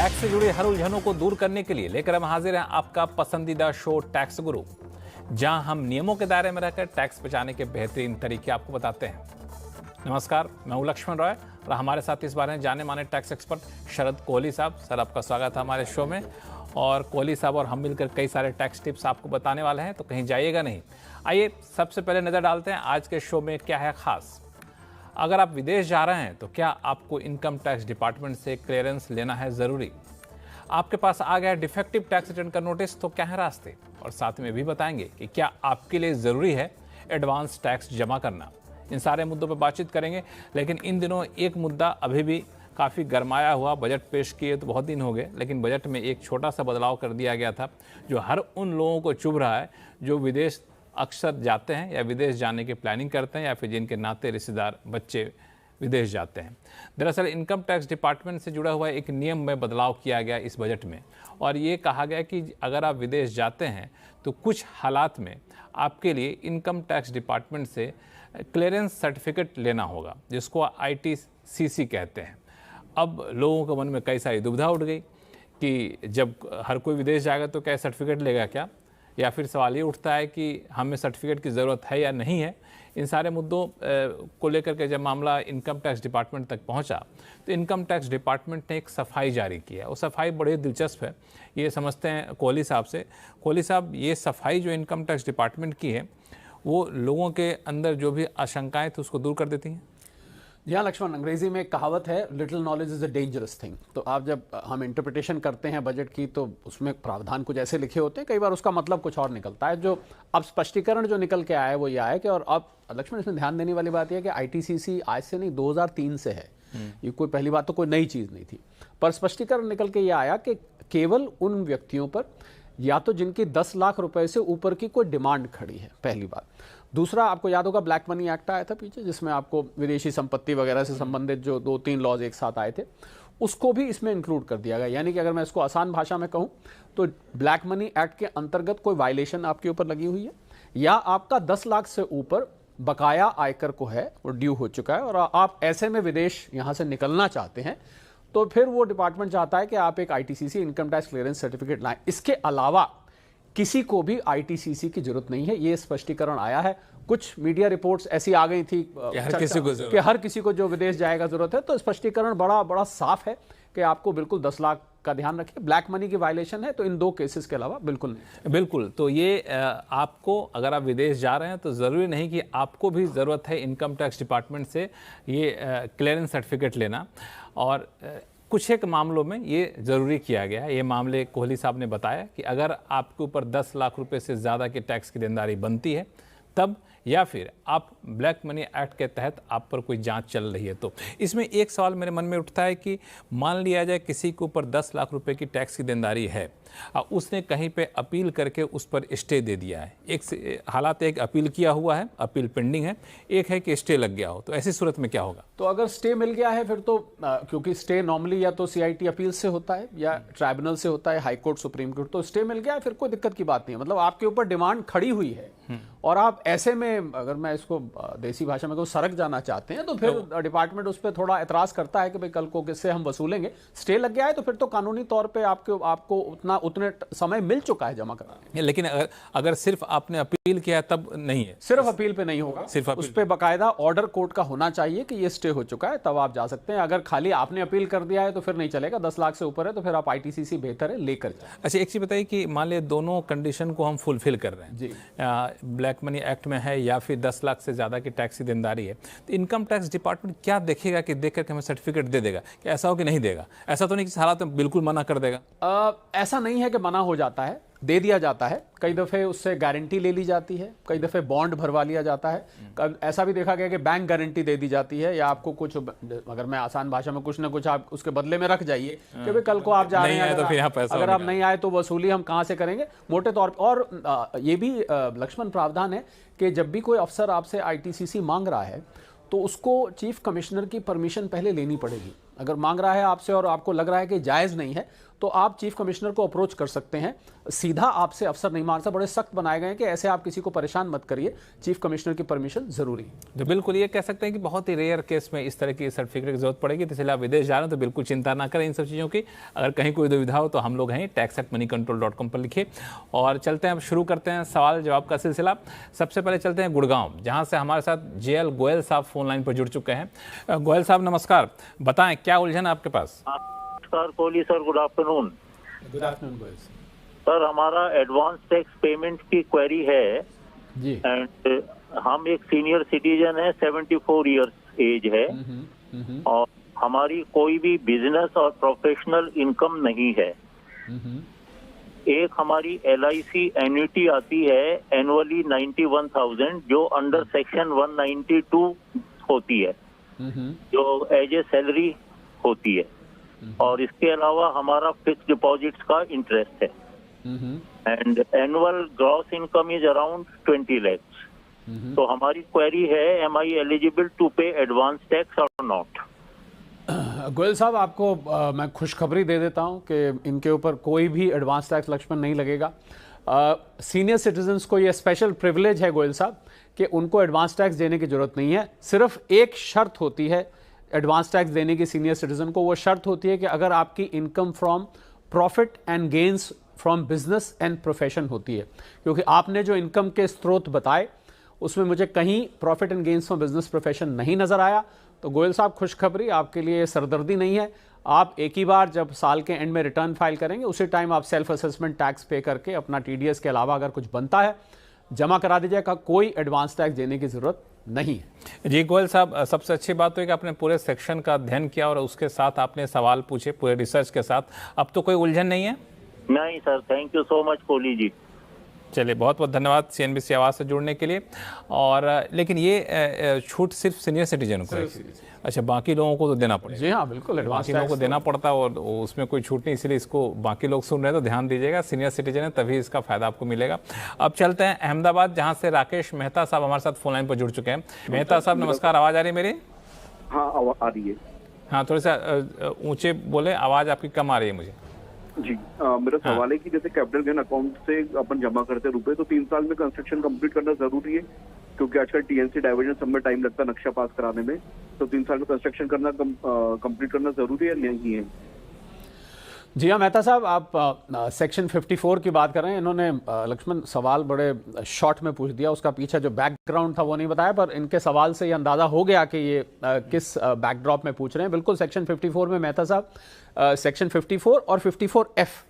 Tax से जुड़ी हर उलझनों को दूर करने के लिए लेकर हम हाजिर हैं आपका पसंदीदा शो टैक्स गुरु, जहां हम नियमों के दायरे में रहकर टैक्स बचाने के बेहतरीन तरीके आपको बताते हैं। नमस्कार, मैं हूं लक्ष्मण रॉय और हमारे साथ इस बारे में जाने माने टैक्स एक्सपर्ट शरद कोहली साहब। सर, आपका स्वागत है हमारे शो में। और कोहली साहब और हम मिलकर कई सारे टैक्स टिप्स आपको बताने वाले हैं, तो कहीं जाइएगा नहीं। आइए सबसे पहले नज़र डालते हैं आज के शो में क्या है खास। अगर आप विदेश जा रहे हैं तो क्या आपको इनकम टैक्स डिपार्टमेंट से क्लियरेंस लेना है ज़रूरी। आपके पास आ गया डिफेक्टिव टैक्स रिटर्न का नोटिस, तो क्या है रास्ते। और साथ में भी बताएंगे कि क्या आपके लिए ज़रूरी है एडवांस टैक्स जमा करना। इन सारे मुद्दों पर बातचीत करेंगे, लेकिन इन दिनों एक मुद्दा अभी भी काफ़ी गरमाया हुआ। बजट पेश किए तो बहुत दिन हो गए, लेकिन बजट में एक छोटा सा बदलाव कर दिया गया था जो हर उन लोगों को चुभ रहा है जो विदेश अक्सर जाते हैं या विदेश जाने की प्लानिंग करते हैं या फिर जिनके नाते रिश्तेदार बच्चे विदेश जाते हैं। दरअसल इनकम टैक्स डिपार्टमेंट से जुड़ा हुआ एक नियम में बदलाव किया गया इस बजट में, और ये कहा गया कि अगर आप विदेश जाते हैं तो कुछ हालात में आपके लिए इनकम टैक्स डिपार्टमेंट से क्लियरेंस सर्टिफिकेट लेना होगा, जिसको ITCC कहते हैं। अब लोगों के मन में कई सारी दुविधा उठ गई कि जब हर कोई विदेश जाएगा तो क्या सर्टिफिकेट लेगा क्या, या फिर सवाल ये उठता है कि हमें सर्टिफिकेट की ज़रूरत है या नहीं है। इन सारे मुद्दों को लेकर के जब मामला इनकम टैक्स डिपार्टमेंट तक पहुंचा तो इनकम टैक्स डिपार्टमेंट ने एक सफाई जारी की है। वो सफाई बड़ी दिलचस्प है, ये समझते हैं कोहली साहब से। कोहली साहब, ये सफाई जो इनकम टैक्स डिपार्टमेंट की है वो लोगों के अंदर जो भी आशंकाएँ थी उसको दूर कर देती हैं। जी हाँ लक्ष्मण, अंग्रेजी में एक कहावत है, little knowledge is a dangerous thing. तो आप जब हम इंटरप्रिटेशन करते हैं बजट की तो उसमें प्रावधान कुछ ऐसे लिखे होते हैं, कई बार उसका मतलब कुछ और निकलता है। जो अब स्पष्टीकरण जो निकल के आया है वो ये आया कि, और अब लक्ष्मण इसमें ध्यान देने वाली बात यह है कि ITCC आज से नहीं 2003 से है। ये कोई पहली बात तो कोई नई चीज़ नहीं थी, पर स्पष्टीकरण निकल के ये आया कि केवल उन व्यक्तियों पर या तो जिनकी 10 लाख रुपए से ऊपर की कोई डिमांड खड़ी है, पहली बात। दूसरा, आपको याद होगा ब्लैक मनी एक्ट आया था पीछे, जिसमें आपको विदेशी संपत्ति वगैरह से संबंधित जो 2-3 लॉज एक साथ आए थे, उसको भी इसमें इंक्लूड कर दिया गया। यानी कि अगर मैं इसको आसान भाषा में कहूं तो ब्लैक मनी एक्ट के अंतर्गत कोई वायलेशन आपके ऊपर लगी हुई है, या आपका 10 लाख से ऊपर बकाया आयकर को है, वो ड्यू हो चुका है, और आप ऐसे में विदेश यहां से निकलना चाहते हैं, तो फिर वो डिपार्टमेंट चाहता है कि आप एक ITCC income tax clearance certificate लाएं। इसके अलावा किसी को भी ITCC की जरूरत नहीं है, ये स्पष्टीकरण आया है। कुछ मीडिया रिपोर्ट्स ऐसी आ गई थी कि हर किसी को जो विदेश जाएगा जरूरत है, तो स्पष्टीकरण बड़ा साफ है कि आपको बिल्कुल 10 लाख का ध्यान रखिए। ब्लैक मनी की वायलेशन है तो इन 2 केसेस के अलावा बिल्कुल नहीं। बिल्कुल, तो ये आपको, अगर आप विदेश जा रहे हैं तो ज़रूरी नहीं कि आपको भी ज़रूरत है इनकम टैक्स डिपार्टमेंट से ये क्लियरेंस सर्टिफिकेट लेना। और कुछ एक मामलों में ये ज़रूरी किया गया है। ये मामले कोहली साहब ने बताया कि अगर आपके ऊपर 10 लाख रुपए से ज़्यादा की टैक्स की देनदारी बनती है तब, या फिर आप ब्लैक मनी एक्ट के तहत आप पर कोई जांच चल रही है। तो इसमें एक सवाल मेरे मन में उठता है कि मान लिया जाए किसी के ऊपर 10 लाख रुपए की टैक्स की देनदारी है, उसने कहीं पे अपील करके उस पर स्टे दे दिया है। एक हालात एक अपील किया हुआ है, अपील पेंडिंग है, एक है कि स्टे लग गया हो, तो ऐसी सूरत में क्या होगा। तो अगर स्टे मिल गया है फिर तो क्योंकि स्टे नॉर्मली या तो CIT अपील से होता है या ट्राइब्यूनल से होता है, हाई कोर्ट, सुप्रीम कोर्ट, तो स्टे मिल गया है फिर कोई दिक्कत की बात नहीं है। मतलब आपके ऊपर डिमांड खड़ी हुई है और आप ऐसे में, अगर मैं इसको देसी भाषा में कहूँ, सरक जाना चाहते हैं, तो फिर डिपार्टमेंट उस पर थोड़ा एतराज करता है कि भाई कल को किससे हम वसूलेंगे। स्टे लग गया है तो फिर तो कानूनी तौर पे आपको उतने समय मिल चुका है जमा कराने। लेकिन अगर सिर्फ आपने अपील किया तब नहीं है, सिर्फ अपील पे नहीं होगा, सिर्फ उस पे बकायदा ऑर्डर कोर्ट का होना चाहिए कि ये स्टे हो चुका है, तब आप जा सकते हैं। अगर खाली आपने अपील कर दिया है तो फिर नहीं चलेगा। 10 लाख से ऊपर है तो फिर आप ITCC बेहतर है लेकर जाए। अच्छा, एक चीज बताइए कि मान लिया दोनों कंडीशन को हम फुलफिल कर रहे हैं जी, ब्लैक मनी एक्ट में है या फिर 10 लाख से ज़्यादा की टैक्स की देनदारी है, तो इनकम टैक्स डिपार्टमेंट क्या देखेगा कि देख करके हमें सर्टिफिकेट दे देगा, कि ऐसा हो कि नहीं देगा? ऐसा तो नहीं कि हालात में बिल्कुल मना कर देगा। ऐसा नहीं है कि मना हो जाता है, दे दिया जाता है। कई दफ़े उससे गारंटी ले ली जाती है, कई दफ़े बॉन्ड भरवा लिया जाता है। ऐसा भी देखा गया कि बैंक गारंटी दे दी जाती है, या आपको कुछ, अगर मैं आसान भाषा में कुछ ना कुछ आप उसके बदले में रख जाइए कि भाई कल को आप जा रहे हैं, तो अगर आप नहीं आए तो वसूली हम कहाँ से करेंगे, मोटे तौर पर। और ये भी लक्ष्मण प्रावधान है कि जब भी कोई अफसर आपसे ITCC मांग रहा है तो उसको चीफ कमिश्नर की परमिशन पहले लेनी पड़ेगी। अगर मांग रहा है आपसे और आपको लग रहा है कि जायज़ नहीं है तो आप चीफ कमिश्नर को अप्रोच कर सकते हैं। सीधा आपसे अफसर नहीं मांग सकता, बड़े सख्त बनाए गए हैं कि ऐसे आप किसी को परेशान मत करिए, चीफ कमिश्नर की परमिशन जरूरी है। तो बिल्कुल ये कह सकते हैं कि बहुत ही रेयर केस में इस तरह की सर्टिफिकेट की जरूरत पड़ेगी, तो इसलिए आप विदेश जा रहे हैं तो बिल्कुल चिंता ना करें इन सब चीज़ों की। अगर कहीं कोई दुविधा हो तो हम लोग हैं, tax@moneycontrol.com पर लिखिए। और चलते हैं, अब शुरू करते हैं सवाल जवाब का सिलसिला। सबसे पहले चलते हैं गुड़गांव, जहाँ से हमारे साथ JL गोयल साहब फोन लाइन पर जुड़ चुके हैं। गोयल साहब नमस्कार, बताएं क्या उलझन है आपके पास? नमस्कार Kohli sir, good afternoon. Good afternoon Goyal sir, हमारा एडवांस टैक्स पेमेंट की क्वेरी है जी। एंड हम एक सीनियर सिटीजन है, 74 इयर्स एज है और हमारी कोई भी बिजनेस और प्रोफेशनल इनकम नहीं है। एक हमारी LIC एन्युटी आती है एनुअली 91,000 जो अंडर सेक्शन 192 होती है, जो एज ए सैलरी होती है। और इसके अलावा हमारा फिक्स डिपॉजिट्स का इंटरेस्ट है and annual gross income is around 20 lakhs। तो हमारी क्वेरी है, एम आई एलिजिबल टू पे एडवांस टैक्स और नॉट? गोयल साहब, आपको मैं खुशखबरी दे देता हूं कि इनके ऊपर कोई भी एडवांस टैक्स लक्ष्मण नहीं लगेगा। सीनियर सिटीजन्स को ये स्पेशल प्रिविलेज है गोयल साहब कि उनको एडवांस टैक्स देने की जरूरत नहीं है। सिर्फ एक शर्त होती है एडवांस टैक्स देने की सीनियर सिटीजन को, वो शर्त होती है कि अगर आपकी income from profit and gains from business and profession होती है। क्योंकि आपने जो इनकम के स्रोत बताए उसमें मुझे कहीं profit and gains from business profession नहीं नजर आया। तो गोयल साहब, खुशखबरी आपके लिए, सरदर्दी नहीं है। आप एक ही बार जब साल के एंड में रिटर्न फाइल करेंगे उसी टाइम आप सेल्फ असेसमेंट टैक्स पे करके अपना TDS के अलावा अगर कुछ बनता है जमा करा दीजिएगा। कोई एडवांस टैक्स देने की जरूरत नहीं है। जी गोयल साहब, सबसे अच्छी बात तो है कि आपने पूरे सेक्शन का अध्ययन किया और उसके साथ आपने सवाल पूछे पूरे रिसर्च के साथ। अब तो कोई उलझन नहीं है? नहीं sir, thank you so much Kohli ji. चलिए, बहुत बहुत धन्यवाद CNBC आवाज़ से जुड़ने के लिए। और लेकिन ये छूट सिर्फ सीनियर सिटीजन को है? अच्छा, बाकी लोगों को तो देना पड़ेगा? जी हाँ, बिल्कुल, बाकी लोगों को देना पड़ता है और उसमें कोई छूट नहीं, इसलिए इसको बाकी लोग सुन रहे हैं तो ध्यान दीजिएगा, सीनियर सिटीजन है तभी इसका फायदा आपको मिलेगा। अब चलते हैं अहमदाबाद, जहाँ से राकेश मेहता साहब हमारे साथ फोन लाइन पर जुड़ चुके हैं। मेहता साहब नमस्कार, आवाज़ आ रही है मेरी? हाँ, आ रही है। हाँ, थोड़ा सा ऊँचे बोले, आवाज़ आपकी कम आ रही है मुझे। जी, मेरा सवाल है कि जैसे कैपिटल गेन अकाउंट से अपन जमा करते रुपए, तो 3 साल में कंस्ट्रक्शन कंप्लीट करना जरूरी है? क्योंकि आजकल TNC डाइवर्जन सब में टाइम लगता है नक्शा पास कराने में, तो 3 साल में कंस्ट्रक्शन करना कंप्लीट करना जरूरी है नहीं है? जी हाँ मेहता साहब, आप सेक्शन 54 की बात कर रहे हैं। इन्होंने लक्ष्मण सवाल बड़े शॉर्ट में पूछ दिया, उसका पीछे जो बैकग्राउंड था वो नहीं बताया, पर इनके सवाल से ये अंदाजा हो गया कि ये किस बैकड्रॉप में पूछ रहे हैं। बिल्कुल, सेक्शन 54 में मेहता साहब, सेक्शन 54 और 54F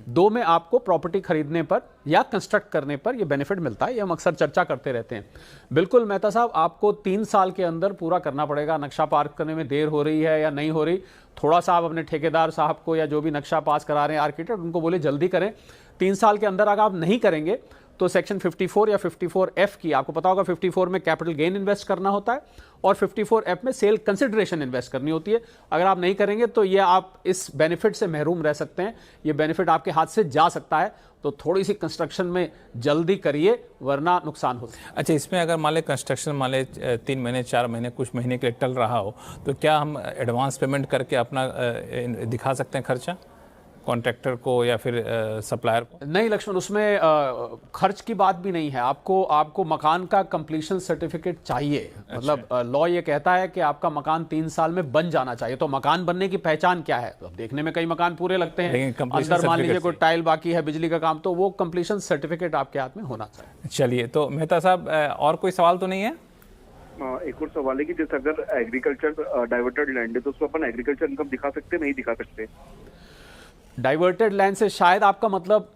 दो में आपको प्रॉपर्टी खरीदने पर या कंस्ट्रक्ट करने पर ये बेनिफिट मिलता है। ये हम अक्सर चर्चा करते रहते हैं। बिल्कुल मेहता साहब, आपको 3 साल के अंदर पूरा करना पड़ेगा। नक्शा पास करने में देर हो रही है या नहीं हो रही, थोड़ा सा आप अपने ठेकेदार साहब को या जो भी नक्शा पास करा रहे हैं आर्किटेक्ट, उनको बोले जल्दी करें। 3 साल के अंदर अगर आप नहीं करेंगे तो सेक्शन 54 या 54F की, आपको पता होगा 54 में कैपिटल गेन इन्वेस्ट करना होता है और 54F में सेल कंसिडरेशन इन्वेस्ट करनी होती है। अगर आप नहीं करेंगे तो ये आप इस बेनिफिट से महरूम रह सकते हैं, ये बेनिफिट आपके हाथ से जा सकता है। तो थोड़ी सी कंस्ट्रक्शन में जल्दी करिए वरना नुकसान हो सकता है। अच्छा, इसमें अगर मान लें कंस्ट्रक्शन मान लें 3 महीने 4 महीने कुछ महीने के लिए टल रहा हो, तो क्या हम एडवांस पेमेंट करके अपना दिखा सकते हैं खर्चा कॉन्ट्रैक्टर को या फिर सप्लायर को? नहीं लक्ष्मण, उसमें खर्च की बात भी नहीं है। आपको मकान का कंप्लीशन सर्टिफिकेट चाहिए। मतलब लॉ ये कहता है कि आपका मकान 3 साल में बन जाना चाहिए। तो मकान बनने की पहचान क्या है? तो देखने में कई मकान पूरे लगते हैं, अंदर मान लीजिए कोई टाइल बाकी है, बिजली का काम, तो वो कंप्लीशन सर्टिफिकेट आपके हाथ में होना चाहिए। चलिए, तो मेहता साहब और कोई सवाल तो नहीं है? एक और सवाल है कि जैसे अगर एग्रीकल्चर डाइवर्टेड लैंड है तो उसको अपन एग्रीकल्चर इनकम दिखा सकते, नहीं दिखा सकते? डाइवर्टेड लैंड से शायद आपका मतलब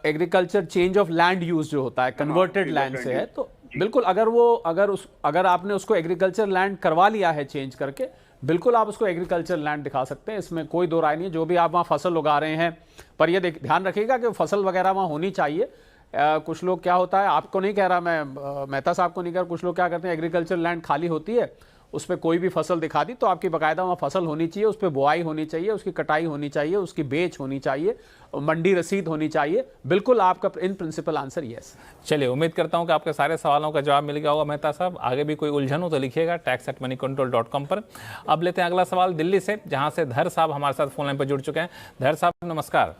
agriculture change of land use जो होता है, कन्वर्टेड लैंड से है। तो बिल्कुल, अगर आपने उसको एग्रीकल्चर लैंड करवा लिया है चेंज करके, बिल्कुल आप उसको एग्रीकल्चर लैंड दिखा सकते हैं, इसमें कोई दो राय नहीं है। जो भी आप वहाँ फसल उगा रहे हैं, पर यह ध्यान रखिएगा कि फसल वगैरह वहाँ होनी चाहिए। कुछ लोग क्या होता है, आपको नहीं कह रहा मैं, मेहता साहब को नहीं कह रहा, कुछ लोग क्या करते हैं, एग्रीकल्चर लैंड खाली होती है, उस पर कोई भी फसल दिखा दी तो आपकी बाकायदा वहाँ फसल होनी चाहिए, उस पर बुआई होनी चाहिए, उसकी कटाई होनी चाहिए, उसकी बेच होनी चाहिए, मंडी रसीद होनी चाहिए। बिल्कुल आपका इन प्रिंसिपल आंसर यस। चलिए, उम्मीद करता हूं कि आपके सारे सवालों का जवाब मिल गया होगा मेहता साहब। आगे भी कोई उलझन हो तो लिखिएगा tax@moneycontrol.com पर। अब लेते हैं अगला सवाल दिल्ली से, जहां से धर साहब हमारे साथ फोन लाइन पर जुड़ चुके हैं। धर साहब नमस्कार।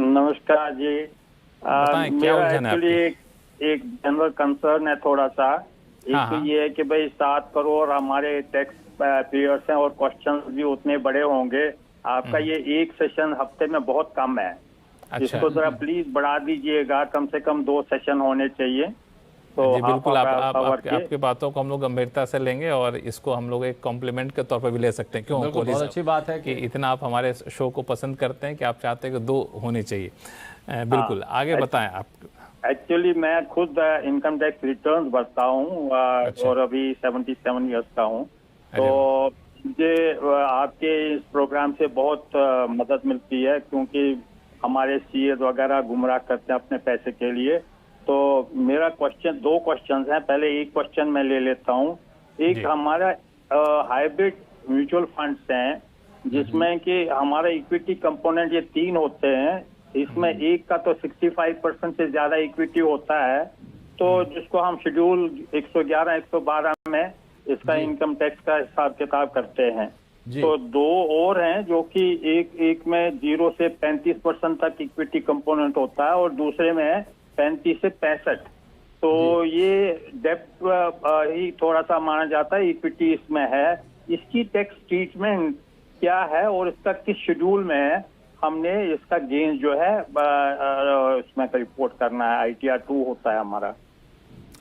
नमस्कार जी। बताएं क्या उलझन है आपकी? एक जनरल कंसर्न है थोड़ा सा। एक हाँ, तो हाँ। ये है कि भाई 7 करोड़ हमारे टैक्स पेयर्स हैं और क्वेश्चंस भी उतने बड़े होंगे। आपका ये एक सेशन हफ्ते में बहुत कम है। अच्छा इसको जरा प्लीज बढ़ा दीजिएगा, कम से कम 2 सेशन होने चाहिए। तो जी बिल्कुल, आप आपकी बातों को हम लोग गंभीरता से लेंगे और इसको हम लोग एक कॉम्प्लीमेंट के तौर पर भी ले सकते हैं। क्यों बिल्कुल, कोहली बहुत साहब? अच्छी बात है कि इतना आप हमारे शो को पसंद करते हैं कि आप चाहते हैं कि 2 होने चाहिए। बिल्कुल, आगे बताएं आप। एक्चुअली मैं खुद इनकम टैक्स रिटर्न्स भरता हूँ अच्छा। और अभी 77 ईयर्स का हूँ। अरे तो मुझे आपके इस प्रोग्राम से बहुत मदद मिलती है, क्योंकि हमारे सीए वगैरह गुमराह करते हैं अपने पैसे के लिए। तो मेरा क्वेश्चन 2 क्वेश्चंस हैं। पहले एक क्वेश्चन मैं ले लेता हूँ। एक जी। हमारा हाइब्रिड म्यूचुअल फंड्स हैं, जिसमें कि हमारा इक्विटी कंपोनेंट ये 3 होते हैं। इसमें एक का तो 65% से ज्यादा इक्विटी होता है, तो जिसको हम शेड्यूल 111, 112 में इसका इनकम टैक्स का हिसाब किताब करते हैं। तो 2 और हैं जो कि एक में 0 से 35% तक इक्विटी कंपोनेंट होता है और दूसरे में है 35 से 65। तो ये डेप्थ ही थोड़ा सा माना जाता है, इक्विटी इसमें है। इसकी टैक्स ट्रीटमेंट क्या है और इसका किस शेड्यूल में है? हमने इसका गेन जो है इसमें रिपोर्ट करना है। ITR 2 होता है हमारा।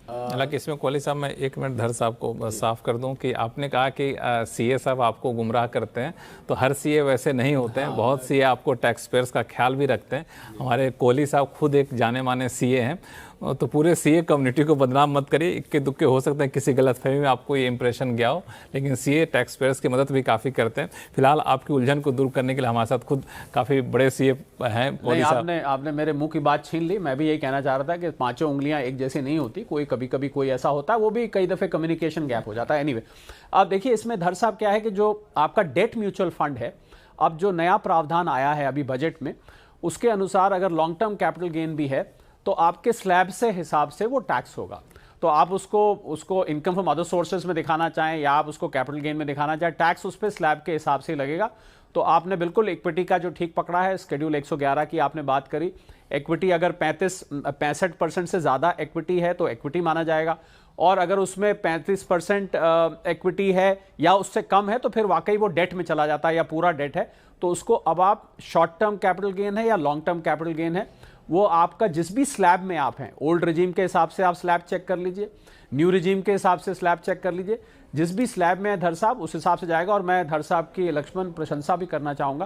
हालांकि इसमें कोहली साहब मैं 1 मिनट धर साहब को साफ कर दूं कि आपने कहा कि सीए साहब आपको गुमराह करते हैं, तो हर सीए वैसे नहीं होते हैं। बहुत सीए आपको टैक्स पेयर्स का ख्याल भी रखते हैं। हमारे कोहली साहब खुद एक जाने माने सीए हैं, तो पूरे सीए कम्युनिटी को बदनाम मत करिए। इक्के दुक्के हो सकते हैं किसी गलतफहमी में आपको ये इंप्रेशन गया हो, लेकिन सीए टैक्स पेयर्स की मदद भी काफ़ी करते हैं। फिलहाल आपकी उलझन को दूर करने के लिए हमारे साथ खुद काफ़ी बड़े सीए हैं कोहली साहब। आपने मेरे मुंह की बात छीन ली। मैं भी यही कहना चाह रहा था कि 5 उंगलियां एक जैसी नहीं होती। कभी कभी कोई ऐसा होता है, वो भी कई दफे कम्युनिकेशन गैप हो जाता है। एनीवे, अब देखिए इसमें धर साहब क्या है कि जो आपका डेट म्यूचुअल फंड है, अब जो नया प्रावधान आया है अभी बजट में, उसके अनुसार अगर लॉन्ग टर्म कैपिटल गेन भी है तो आपके स्लैब से हिसाब से वो टैक्स होगा। तो आप उसको इनकम फ्रॉम अदर सोर्सेज में दिखाना चाहें या आप उसको कैपिटल गेन में दिखाना चाहें, टैक्स उस पर स्लैब के हिसाब से लगेगा। तो आपने बिल्कुल इक्विटी का जो ठीक पकड़ा है, शेड्यूल 111 की आपने बात करी। इक्विटी अगर 65% से ज़्यादा इक्विटी है तो इक्विटी माना जाएगा, और अगर उसमें 35% इक्विटी है या उससे कम है तो फिर वाकई वो डेट में चला जाता है या पूरा डेट है। तो उसको अब आप शॉर्ट टर्म कैपिटल गेन है या लॉन्ग टर्म कैपिटल गेन है, वो आपका जिस भी स्लैब में आप हैं, ओल्ड रिजीम के हिसाब से आप स्लैब चेक कर लीजिए, न्यू रिजीम के हिसाब से स्लैब चेक कर लीजिए, जिस भी स्लैब में है धर साहब उस हिसाब से जाएगा। और मैं धर साहब की लक्ष्मण प्रशंसा भी करना चाहूँगा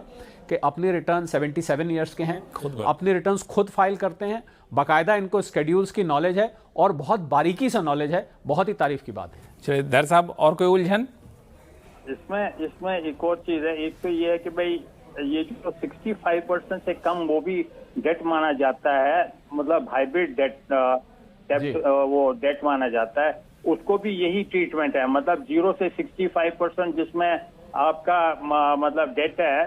कि अपने रिटर्न 77 ईयर्स के हैं, अपने रिटर्न्स खुद फाइल करते हैं, बाकायदा इनको स्केड्यूल्स की नॉलेज है और बहुत बारीकी से नॉलेज है। बहुत ही तारीफ की बात है। चलिए धर साहब, और कोई उलझन? इसमें एक और चीज है। एक तो ये है कि भाई ये जो 65% से कम वो भी डेट माना जाता है, मतलब हाइब्रिड डेट वो डेट माना जाता है, उसको भी यही ट्रीटमेंट है। मतलब 0 से 65% जिसमें आपका मतलब डेट है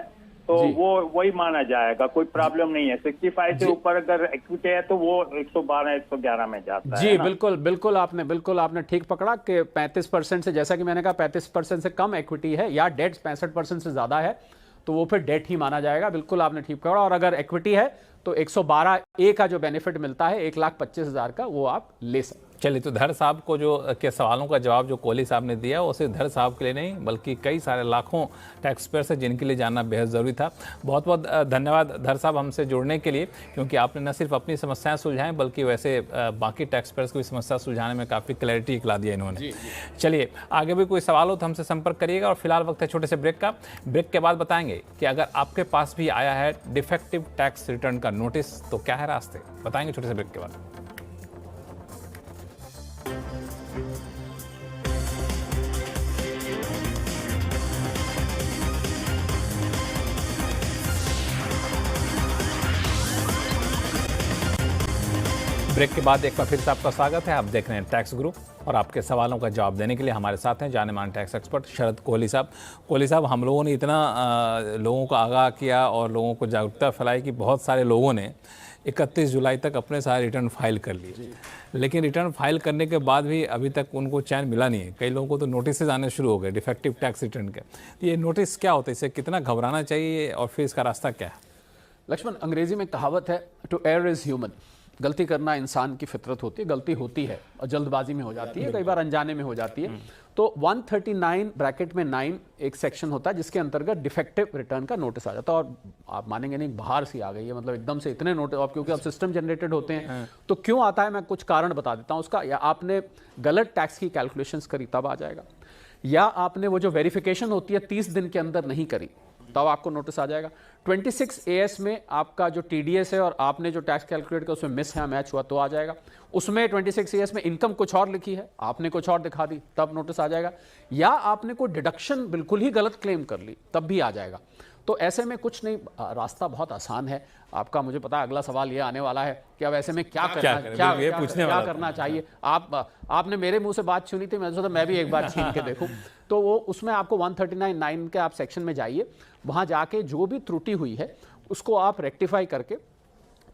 तो वो वही माना जाएगा, कोई प्रॉब्लम नहीं है। 65 से ऊपर अगर इक्विटी है तो वो 112, 111 में जाता है। जी बिल्कुल आपने ठीक पकड़ा कि 35% से, जैसा कि मैंने कहा 35% से कम इक्विटी है या डेट 65% से ज्यादा है तो वो फिर डेट ही माना जाएगा। बिल्कुल आपने ठीक पकड़ा। और अगर इक्विटी है तो 112A का जो बेनिफिट मिलता है 1,25,000 का, वो आप ले सकते हैं। चलिए, तो धर साहब को जो के सवालों का जवाब जो कोहली साहब ने दिया वो सिर्फ धर साहब के लिए नहीं बल्कि कई सारे लाखों टैक्स पेयर्स हैं जिनके लिए जानना बेहद ज़रूरी था। बहुत बहुत धन्यवाद धर साहब हमसे जुड़ने के लिए, क्योंकि आपने न सिर्फ अपनी समस्याएं सुलझाएं बल्कि वैसे बाकी टैक्स पेयर्स की भी समस्या सुलझाने में काफ़ी क्लैरिटी दिला दिया इन्होंने। चलिए, आगे भी कोई सवाल हो तो हमसे संपर्क करिएगा। और फिलहाल वक्त है छोटे से ब्रेक का। ब्रेक के बाद बताएंगे कि अगर आपके पास भी आया है डिफेक्टिव टैक्स रिटर्न का नोटिस तो क्या है रास्ते, बताएंगे छोटे से ब्रेक के बाद। ब्रेक के बाद एक बार फिर से आपका स्वागत है। आप देख रहे हैं टैक्स गुरु और आपके सवालों का जवाब देने के लिए हमारे साथ हैं जाने माने टैक्स एक्सपर्ट शरद कोहली साहब। कोहली साहब, हम लोगों ने इतना लोगों को आगाह किया और लोगों को जागरूकता फैलाई कि बहुत सारे लोगों ने 31 जुलाई तक अपने सारे रिटर्न फाइल कर लिए, लेकिन रिटर्न फाइल करने के बाद भी अभी तक उनको चैन मिला नहीं है। कई लोगों को तो नोटिस आने शुरू हो गए डिफेक्टिव टैक्स रिटर्न के। तो ये नोटिस क्या होता है, इससे कितना घबराना चाहिए और फिर इसका रास्ता क्या है? लक्ष्मण, अंग्रेजी में कहावत है टू एयर इज ह्यूमन। गलती करना इंसान की फितरत होती है, गलती होती है और जल्दबाजी में हो जाती है, कई बार अनजाने में हो जाती है। तो 139 ब्रैकेट में 9 एक सेक्शन होता है जिसके अंतर्गत डिफेक्टिव रिटर्न का नोटिस आ जाता है। और आप मानेंगे नहीं, बाहर से आ गई है, मतलब एकदम से इतने नोटिस, अब क्योंकि अब सिस्टम जनरेटेड होते हैं तो क्यों आता है, मैं कुछ कारण बता देता हूं उसका। या आपने गलत टैक्स की कैलकुलेशंस करी तब आ जाएगा, या आपने वो जो वेरिफिकेशन होती है 30 दिन के अंदर नहीं करी तब आपको नोटिस आ जाएगा। 26 AS में आपका जो TDS है और आपने जो टैक्स कैलकुलेट किया उसमें मिस है, मैच हुआ तो आ जाएगा। उसमें 26 AS में इनकम कुछ और लिखी है, आपने कुछ और दिखा दी, तब नोटिस आ जाएगा। या आपने कोई डिडक्शन बिल्कुल ही गलत क्लेम कर ली, तब भी आ जाएगा। तो ऐसे में कुछ नहीं, रास्ता बहुत आसान है आपका। मुझे पता है अगला सवाल ये आने वाला है कि अब ऐसे में क्या करना चाहिए। आपने मेरे मुंह से बात सुनी थी, मैंने सोचा मैं भी एक बार छीन के देखूं। तो वो उसमें आपको 139(9) के आप सेक्शन में जाइए, वहां जाके जो भी त्रुटि हुई है उसको आप रेक्टिफाई करके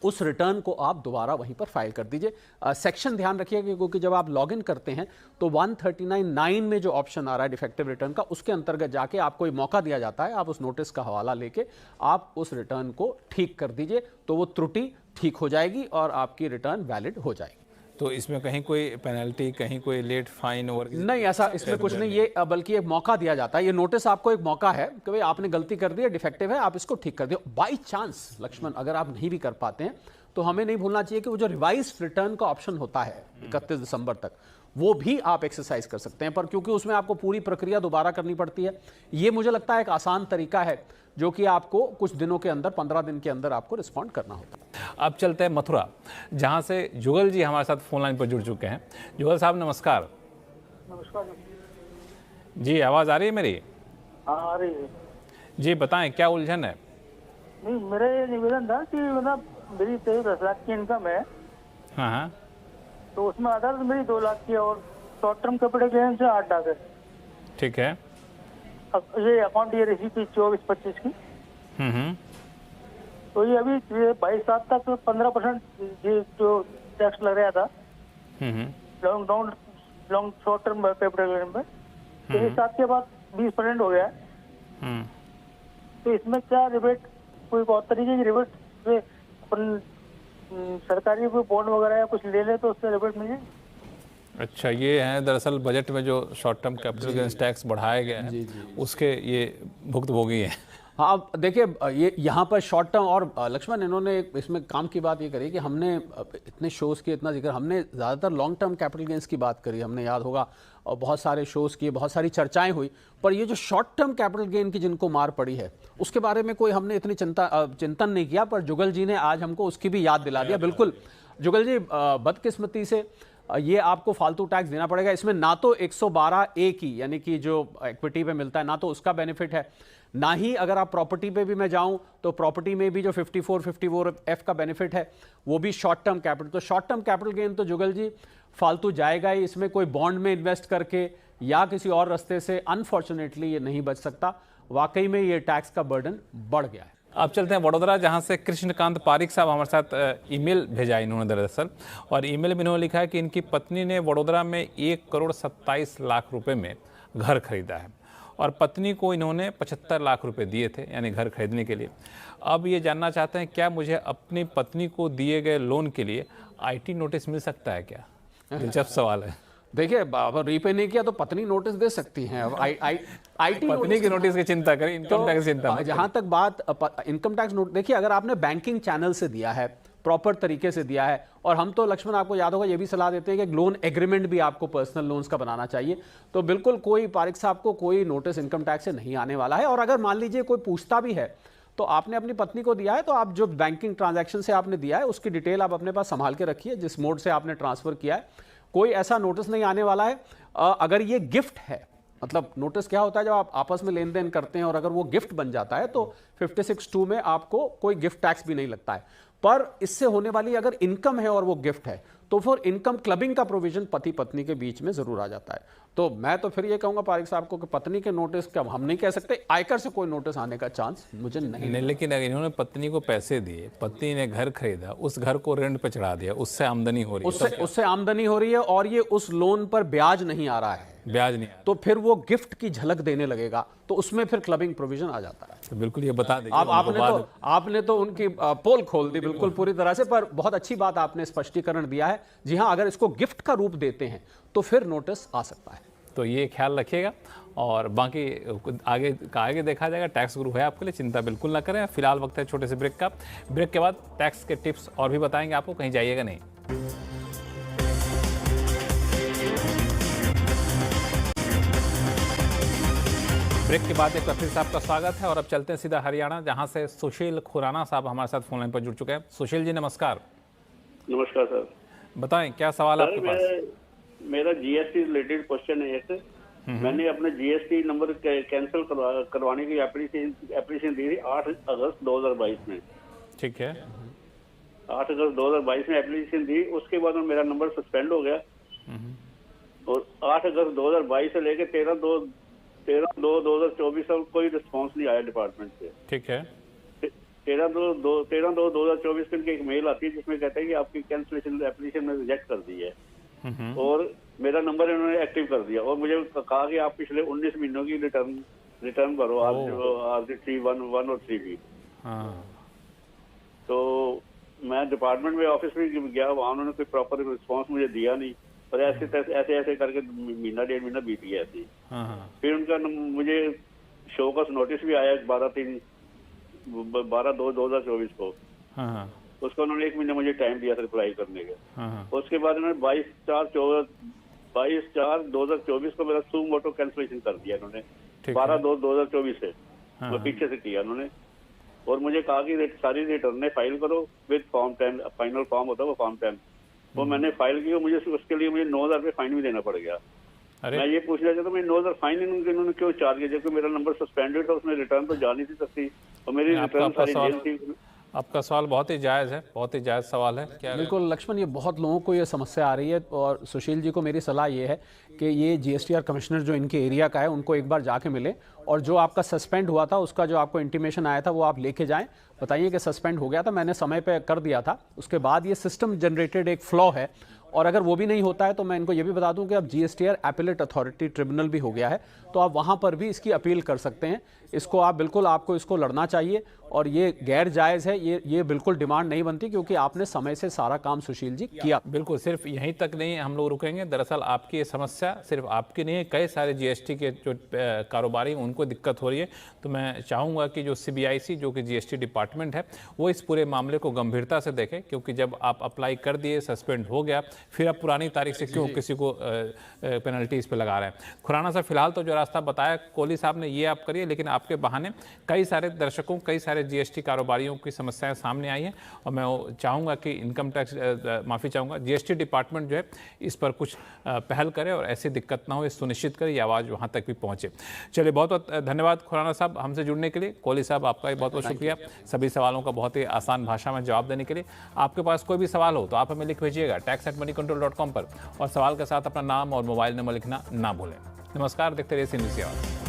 उस रिटर्न को आप दोबारा वहीं पर फाइल कर दीजिए। सेक्शन ध्यान रखिएगा क्योंकि जब आप लॉगिन करते हैं तो 139(9) में जो ऑप्शन आ रहा है डिफेक्टिव रिटर्न का, उसके अंतर्गत जाके आपको एक मौका दिया जाता है, आप उस नोटिस का हवाला लेके आप उस रिटर्न को ठीक कर दीजिए, तो वो त्रुटि ठीक हो जाएगी और आपकी रिटर्न वैलिड हो जाएगी। तो इसमें कहीं कोई पेनल्टी, कहीं कोई लेट फाइन और नहीं, ऐसा इसमें कुछ नहीं, ये बल्कि एक मौका दिया जाता है। ये नोटिस आपको एक मौका है कि भाई आपने गलती कर दी है, डिफेक्टिव है, आप इसको ठीक कर दियो। बाई चांस लक्ष्मण अगर आप नहीं भी कर पाते हैं तो हमें नहीं भूलना चाहिए कि वो जो रिवाइज रिटर्न का ऑप्शन होता है 31 दिसंबर तक, वो भी आप एक्सरसाइज कर सकते हैं, पर क्योंकि उसमें आपको पूरी प्रक्रिया दोबारा करनी पड़ती है। ये मुझे लगता है एक आसान तरीका है जो कि आपको कुछ दिनों के अंदर, 15 दिन के अंदर आपको रिस्पॉन्ड करना होता है। अब चलते हैं मथुरा, जहां से जुगल जी हमारे साथ फोन लाइन पर जुड़ चुके हैं। जुगल साहब नमस्कार। नमस्कार जी, आवाज आ रही है मेरी? हाँ, आ रही है जी, बताएं क्या उलझन है? नहीं, मेरा ये निवेदन था कि मतलब मेरी 10 लाख की इनकम है, हाँ हाँ, तो उसमें आधार मेरी 2 लाख की और शॉर्ट टर्म कैपिटल गेन से 8 लाख है। ठीक है। अब ये अकाउंट ये रही थी 24-25 की, तो ये अभी 22 तक 15% ये जो टैक्स लग रहा था long short term capital gain में, तो इस 7 के बाद 20% हो गया है। तो इसमें क्या रिबेट, कोई और तरीके की रिबेट से अपन सरकारी कोई बॉन्ड वगैरह या कुछ ले ले तो उससे रिबेट मिल जाए? अच्छा, ये है दरअसल बजट में जो short term capital gains tax बढ़ाया गया है उसके ये भुक्तभोगी हैं। हाँ, देखिए ये यहाँ पर शॉर्ट टर्म और लक्ष्मण इन्होंने इसमें काम की बात ये करी कि हमने इतने शोज़ किए, इतना जिक्र, हमने ज़्यादातर लॉन्ग टर्म कैपिटल गेंस की बात करी, हमने याद होगा, और बहुत सारे शोज़ किए, बहुत सारी चर्चाएं हुई, पर ये जो शॉर्ट टर्म कैपिटल गेन की जिनको मार पड़ी है उसके बारे में कोई हमने इतनी चिंतन नहीं किया। पर जुगल जी ने आज हमको उसकी भी याद दिला दिया। बिल्कुल जुगल जी, बदकिस्मती से ये आपको फालतू टैक्स देना पड़ेगा। इसमें ना तो 112A की यानी कि जो इक्विटी पे मिलता है ना तो उसका बेनिफिट है, ना ही अगर आप प्रॉपर्टी पे भी मैं जाऊं तो प्रॉपर्टी में भी जो 54F का बेनिफिट है वो भी शॉर्ट टर्म कैपिटल। तो शॉर्ट टर्म कैपिटल गेन तो जुगल जी फालतू जाएगा ही, इसमें कोई बॉन्ड में इन्वेस्ट करके या किसी और रास्ते से अनफॉर्चुनेटली ये नहीं बच सकता। वाकई में ये टैक्स का बर्डन बढ़ गया है। अब चलते हैं वडोदरा, जहां से कृष्णकांत पारिक साहब हमारे साथ ईमेल भेजा इन्होंने दरअसल, और ईमेल में इन्होंने लिखा है कि इनकी पत्नी ने वडोदरा में 1,27 लाख रुपए में घर खरीदा है और पत्नी को इन्होंने 75 लाख रुपए दिए थे यानी घर खरीदने के लिए। अब ये जानना चाहते हैं क्या मुझे अपनी पत्नी को दिए गए लोन के लिए IT नोटिस मिल सकता है क्या? दिलचस्प सवाल है। देखिए, अगर रीपे नहीं किया तो पत्नी नोटिस दे सकती हैं। अब IT पत्नी की नोटिस की चिंता करें, इनकम टैक्स चिंता। जहां तक बात इनकम टैक्स नोट, देखिए अगर आपने बैंकिंग चैनल से दिया है, प्रॉपर तरीके से दिया है, और हम तो लक्ष्मण आपको याद होगा ये भी सलाह देते हैं कि लोन एग्रीमेंट भी आपको पर्सनल लोन्स का बनाना चाहिए, तो बिल्कुल कोई पारिक साहब को कोई नोटिस इनकम टैक्स से नहीं आने वाला है। और अगर मान लीजिए कोई पूछता भी है तो आपने अपनी पत्नी को दिया है तो आप जो बैंकिंग ट्रांजैक्शन से आपने दिया है उसकी डिटेल आप अपने पास संभाल के रखिए, जिस मोड से आपने ट्रांसफर किया है, कोई ऐसा नोटिस नहीं आने वाला है। अगर ये गिफ्ट है मतलब नोटिस क्या होता है, जब आप आपस में लेन देन करते हैं और अगर वो गिफ्ट बन जाता है तो 56(2) में आपको कोई गिफ्ट टैक्स भी नहीं लगता है। पर इससे होने वाली अगर इनकम है और वो गिफ्ट है तो फिर इनकम क्लबिंग का प्रोविजन पति पत्नी के बीच में जरूर आ जाता है। तो मैं तो फिर ये कहूंगा पारिक साहब को कि पत्नी के नोटिस का हम नहीं कह सकते, आयकर से कोई नोटिस आने का चांस मुझे नहीं। लेकिन अगर इन्होंने पत्नी को पैसे दिए, पत्नी ने घर खरीदा, उस घर को रेंट पे चढ़ा दिया, उससे आमदनी हो रही है, उससे आमदनी हो रही है और ये उस लोन पर ब्याज नहीं आ रहा है, ब्याज नहीं, तो फिर वो गिफ्ट की झलक देने लगेगा, तो उसमें फिर क्लबिंग प्रोविजन आ जाता है। तो बिल्कुल ये बता देंगे। आपने तो उनकी पोल खोल दी बिल्कुल पूरी तरह से, पर बहुत अच्छी बात आपने स्पष्टीकरण दिया है। जी हाँ, अगर इसको गिफ्ट का रूप देते हैं तो फिर नोटिस आ सकता है। तो ये ख्याल रखिएगा और बाकी आगे देखा जाएगा। टैक्स गुरु है आपके लिए, चिंता बिल्कुल ना करें। फिलहाल वक्त है छोटे से ब्रेक का। ब्रेक के बाद टैक्स के टिप्स और भी बताएंगे आपको, कहीं जाइएगा नहीं। ब्रेक के बाद एक बार फिर से आपका स्वागत है और अब चलते हैं सीधा हरियाणा, जहां से सुशील खुराना साहब हमारे साथ फोन लाइन पर जुड़ चुके हैं। सुशील जी नमस्कार। नमस्कार सर। बताएं क्या सवाल है आपके पास? मेरा जीएसटी रिलेटेड क्वेश्चन है एक। मैंने अपना जीएसटी नंबर कैंसिल करवाने की एप्लीकेशन दी थी 8 अगस्त 2022 में। ठीक है, 8 अगस्त 2022 में एप्लीकेशन दी, उसके बाद मेरा नंबर सस्पेंड हो गया और 8 अगस्त 2022 से लेकर 13/2/2024 तक कोई रिस्पॉन्स नहीं आया डिपार्टमेंट से। ठीक है, 13/2/2024 को एक मेल आती है जिसमें कहते हैं कि आपकी कैंसिलेशन एप्लीकेशन में रिजेक्ट कर दी है और मेरा नंबर इन्होंने एक्टिव कर दिया और मुझे कहा कि आप पिछले 19 महीनों की रिटर्न भरो, RC 3(1) और 3B। तो मैं डिपार्टमेंट में ऑफिस में गया, वहाँ उन्होंने कोई प्रॉपर रिस्पॉन्स मुझे दिया नहीं और ऐसे करके महीना 1.5 महीना बीत गया ऐसे। फिर उनका मुझे शो का नोटिस भी आया 12/2/2024 को। उसको उन्होंने 1 महीना मुझे टाइम दिया था रिप्लाई करने का। उसके बाद उन्होंने 22/4/2024 को मेरा सू मोटो कैंसिलेशन कर दिया इन्होंने, 12/2/2024 से पीछे से किया उन्होंने और मुझे कहा कि सारी रिटर्न फाइल करो विद फॉर्म 10, फाइनल फॉर्म होता है वो फॉर्म 10। वो मैंने फाइल की, मुझे उसके लिए मुझे 9,000 रुपये फाइन भी देना पड़ गया। मैं ये पूछना चाहता हूँ, 9,000 फाइन इन्होंने क्यों चार्ज किया? जबकि मेरा नंबर सस्पेंडेड था, उसमें रिटर्न तो जा नहीं थी सकती और मेरी रिटर्न सारी जेल थी। आपका सवाल बहुत ही जायज़ है, बहुत ही जायज़ सवाल है। क्या बिल्कुल लक्ष्मण, ये बहुत लोगों को ये समस्या आ रही है और सुशील जी को मेरी सलाह ये है कि ये जीएसटीआर कमिश्नर जो इनके एरिया का है उनको एक बार जाके मिले और जो आपका सस्पेंड हुआ था उसका जो आपको इंटीमेशन आया था वो आप लेके जाएं, बताइए कि सस्पेंड हो गया था, मैंने समय पे कर दिया था। उसके बाद ये सिस्टम जनरेटेड एक फ्लॉ है और अगर वो भी नहीं होता है तो मैं इनको ये भी बता दूं कि अब जीएसटीआर एपिलेट अथॉरिटी ट्रिब्यूनल भी हो गया है, तो आप वहां पर भी इसकी अपील कर सकते हैं। इसको आप बिल्कुल, आपको इसको लड़ना चाहिए और ये गैर जायज़ है, ये बिल्कुल डिमांड नहीं बनती क्योंकि आपने समय से सारा काम सुशील जी किया। बिल्कुल, सिर्फ यहीं तक नहीं हम लोग रुकेंगे। दरअसल आपकी ये समस्या सिर्फ आपकी नहीं है, कई सारे जीएसटी के जो कारोबारी हैं उनको दिक्कत हो रही है। तो मैं चाहूँगा कि जो CBIC जो कि जीएसटी डिपार्टमेंट है वो इस पूरे मामले को गंभीरता से देखे, क्योंकि जब आप अप्लाई कर दिए, सस्पेंड हो गया, फिर आप पुरानी तारीख से क्यों किसी को पेनल्टी इस पर लगा रहे हैं। खुराना साहब, फिलहाल तो जो रास्ता बताया कोहली साहब ने ये आप करिए, लेकिन आपके बहाने कई सारे दर्शकों, कई सारे जीएसटी कारोबारियों की समस्याएं सामने आई हैं और मैं चाहूँगा कि इनकम टैक्स माफ़ी चाहूँगा जीएसटी डिपार्टमेंट जो है इस पर कुछ पहल करे और ऐसी दिक्कत ना हो, ये सुनिश्चित करे, ये आवाज़ वहाँ तक भी पहुँचे। चलिए, बहुत बहुत धन्यवाद खुराना साहब हमसे जुड़ने के लिए। कोहली साहब, आपका भी बहुत बहुत शुक्रिया सभी सवालों का बहुत ही आसान भाषा में जवाब देने के लिए। आपके पास कोई भी सवाल हो तो आप हमें लिख भेजिएगा tax@moneycontrol.com पर और सवाल के साथ अपना नाम और मोबाइल नंबर लिखना ना भूलें। नमस्कार, देखते रहिए CNBC आवाज़।